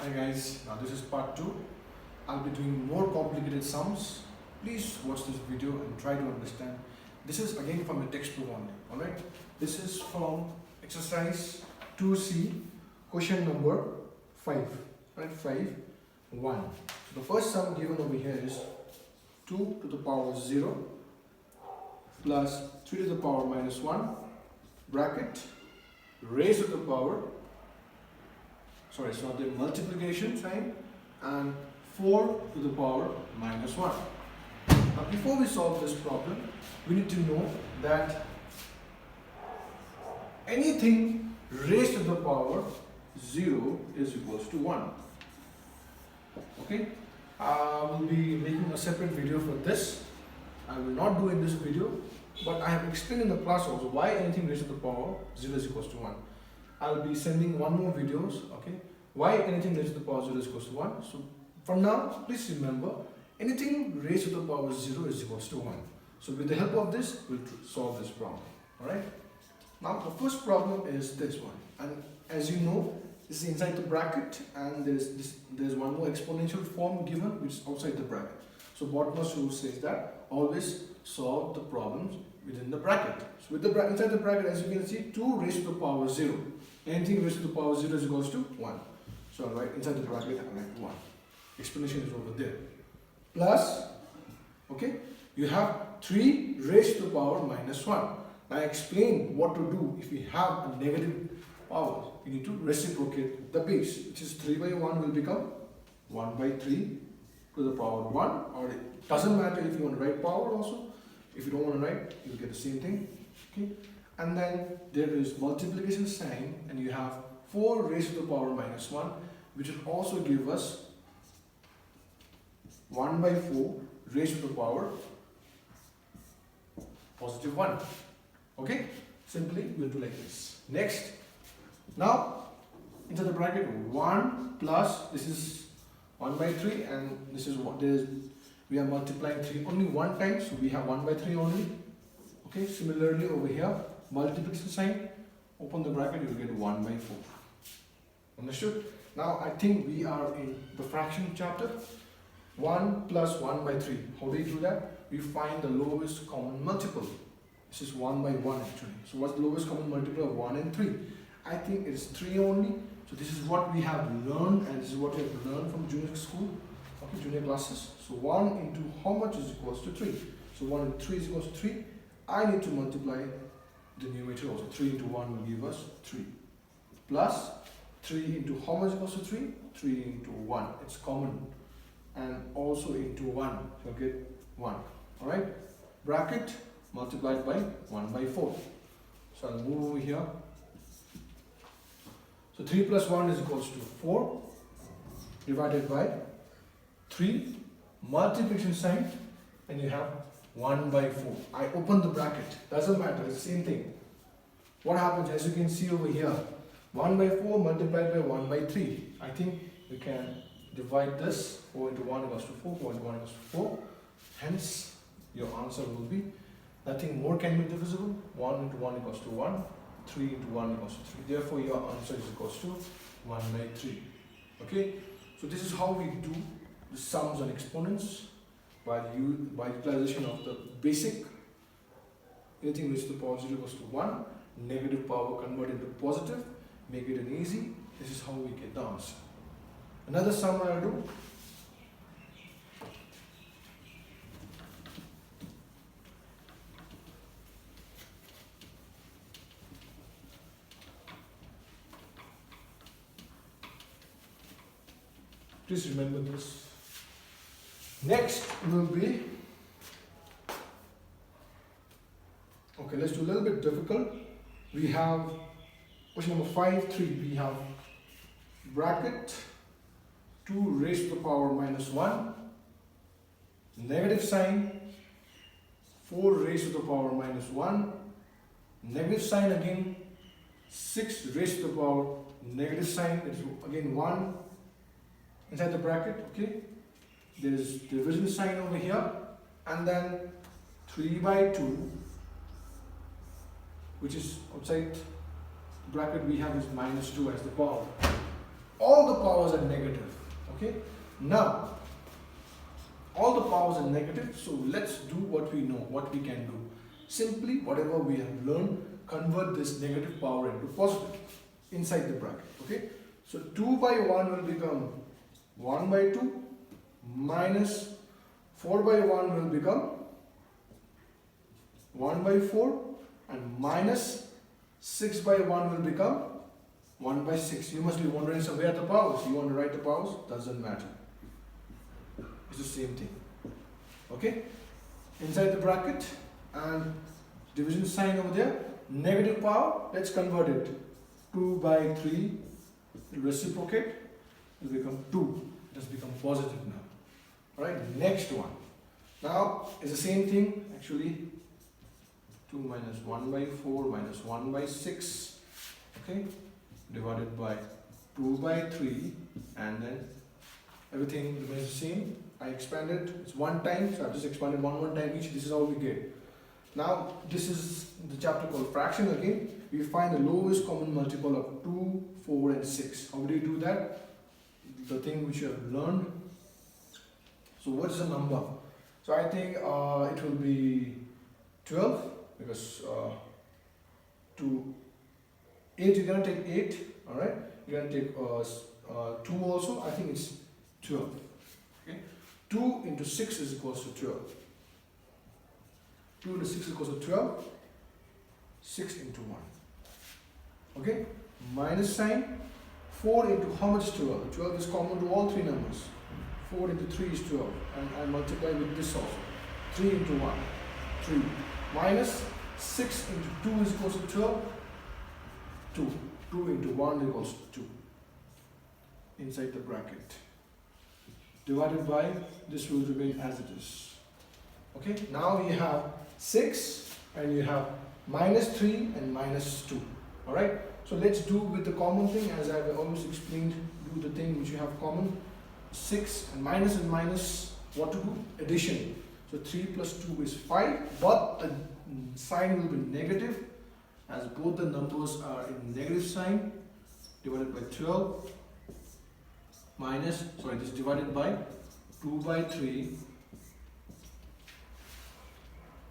Hi guys, now this is part 2. I'll be doing more complicated sums. Please watch this video and try to understand. This is again from a textbook only, alright? This is from exercise 2C, question number 5, right? 5, 1. So the first sum given over here is 2 to the power 0 plus 3 to the power minus 1 bracket raised to the power, sorry, it's not the multiplication sign, and 4 to the power minus 1. Now before we solve this problem, we need to know that anything raised to the power 0 is equals to 1. Okay, I will be making a separate video for this. I will not do in this video, but I have explained in the class also why anything raised to the power 0 is equals to 1. I'll be sending one more videos, okay, why anything raised to the power 0 is equals to 1. So from now, please remember, anything raised to the power 0 is equals to 1. So with the help of this, we'll solve this problem. Alright. Now the first problem is this one. And as you know, this is inside the bracket, and there's one more exponential form given which is outside the bracket. So bottommost rule says that always solve the problems within the bracket. So with the inside the bracket, as you can see, 2 raised to the power 0. Anything raised to the power 0 is equals to 1. So I'll write inside the bracket, I write 1. Explanation is over there. Plus, okay, you have 3 raised to the power minus 1. Now I explain what to do if we have a negative power. You need to reciprocate the base, which is 3 by 1 will become 1 by 3 to the power 1, or it doesn't matter if you want to write power also. If you don't want to write, you'll get the same thing. Okay, and then there is multiplication sign, and you have 4 raised to the power minus 1, which will also give us 1 by 4 raised to the power positive 1. Okay, simply we'll do like this. Next, now into the bracket 1 plus, this is 1 by 3, and this is what there is. We are multiplying 3 only one time, so we have 1 by 3 only. Okay, similarly over here, multiplication sign, open the bracket, you will get 1 by 4. Understood? Now I think we are in the fraction chapter. 1 plus 1 by 3. How do you do that? We find the lowest common multiple. This is 1 by 1 actually. So what's the lowest common multiple of 1 and 3? I think it's 3 only. So this is what we have learned, and this is what we have learned from junior school, okay, junior classes. So 1 into how much is equals to 3? So 1 into 3 is equals to 3. I need to multiply the numerator also. 3 into 1 will give us 3. Plus 3 into how much equals to 3? 3 into 1. It's common. And also into 1. So you'll get 1. Alright? Bracket multiplied by 1 by 4. So I'll move over here. So 3 plus 1 is equals to 4 divided by 3 multiplication sign, and you have 1 by 4. I open the bracket, doesn't matter, it's the same thing. What happens, as you can see over here, 1 by 4 multiplied by 1 by 3. I think we can divide this. 4 into 1 equals to 4, 4 into 1 equals to 4. Hence, your answer will be, nothing more can be divisible. 1 into 1 equals to 1. 3 into 1 equals to 3. Therefore, your answer is equals to 1 by 3. Okay? So this is how we do the sums and exponents by utilization of the basic. Anything raised to the power 0 equals to 1. Negative power convert into positive. Make it an easy. This is how we get the answer. Another sum I'll do. Please remember this. Next will be, okay, let's do a little bit difficult. We have question number 5, 3. We have bracket 2 raised to the power minus 1, negative sign, 4 raised to the power minus 1, negative sign again, 6 raised to the power negative sign, it's again 1 inside the bracket, okay. There is division sign over here, and then 3 by 2, which is outside bracket we have is minus 2 as the power. All the powers are negative. Okay, now all the powers are negative, so let's do what we know, what we can do. Simply, whatever we have learned, convert this negative power into positive inside the bracket. Okay, so 2 by 1 will become 1 by 2 minus 4 by 1 will become 1 by 4 and minus 6 by 1 will become 1 by 6. You must be wondering, so where are the powers? You want to write the powers? Doesn't matter. It's the same thing. Okay? Inside the bracket and division sign over there. Negative power, let's convert it. 2 by 3 will reciprocate. It will become 2. It has become positive now. Alright, next one. Now, it's the same thing actually. 2 minus 1 by 4 minus 1 by 6. Okay? Divided by 2 by 3 and then everything remains the same. I expanded, it's one time, so I've just expanded one time each. This is all we get. Now, this is the chapter called fraction again. We find the lowest common multiple of 2, 4 and 6. How do you do that? The thing which you have learned. So what is the number? So I think it will be 12 because 8, you're going to take 8, alright? You're going to take 2 also, I think it's 12. Okay? 2 into 6 is equals to 12. 2 into 6 is equals to 12. 6 into 1. Okay? Minus sign. 4 into how much 12? 12 is common to all three numbers. 4 into 3 is 12. And I multiply with this also. 3 into 1. 3. Minus 6 into 2 is equals to 12. 2. 2 into 1 equals 2. Inside the bracket. Divided by, this will remain as it is. Okay, now you have 6 and you have minus 3 and minus 2. Alright, so let's do with the common thing as I've almost explained. Do the thing which you have common. 6 and minus, what to do? Addition. So 3 plus 2 is 5, but the sign will be negative as both the numbers are in negative sign. Divided by 12 minus, this is divided by 2 by 3.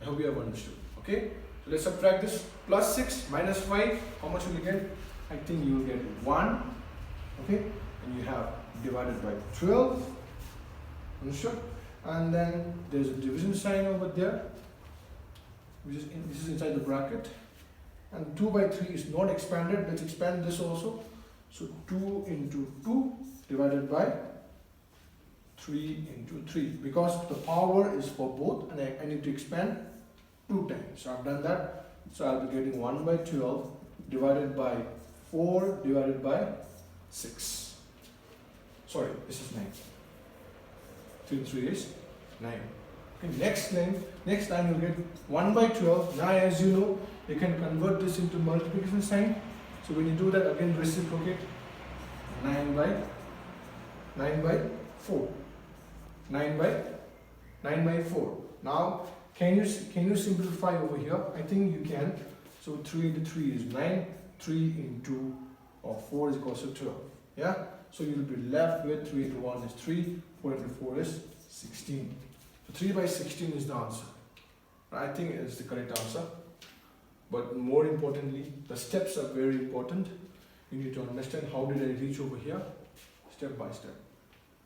I hope you have understood. Okay, so let's subtract this. Plus 6 minus 5, how much will you get? I think you will get 1. Okay, and you have divided by 12. Understood? And then there's a division sign over there, which is this is inside the bracket. And 2 by 3 is not expanded. Let's expand this also. So 2 into 2 divided by 3 into 3. Because the power is for both and I need to expand 2 times. So I've done that. So I'll be getting 1 by 12 divided by 4 divided by 6. Sorry, this is 9. 3 and 3 is 9. Okay, next time you'll get 1 by 12. Now as you know, you can convert this into multiplication sign. So when you do that, again reciprocate. 9 by 4. 9 by 4. Now can you simplify over here? I think you can. So 3 into 3 is 9. 3 into 4 is equals to 12. Yeah. So you'll be left with 3 into 1 is 3. 4 into 4 is 16. So 3 by 16 is the answer. I think it is the correct answer. But more importantly, the steps are very important. You need to understand how did I reach over here, step by step.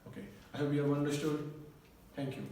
Okay, I hope you have understood. Thank you.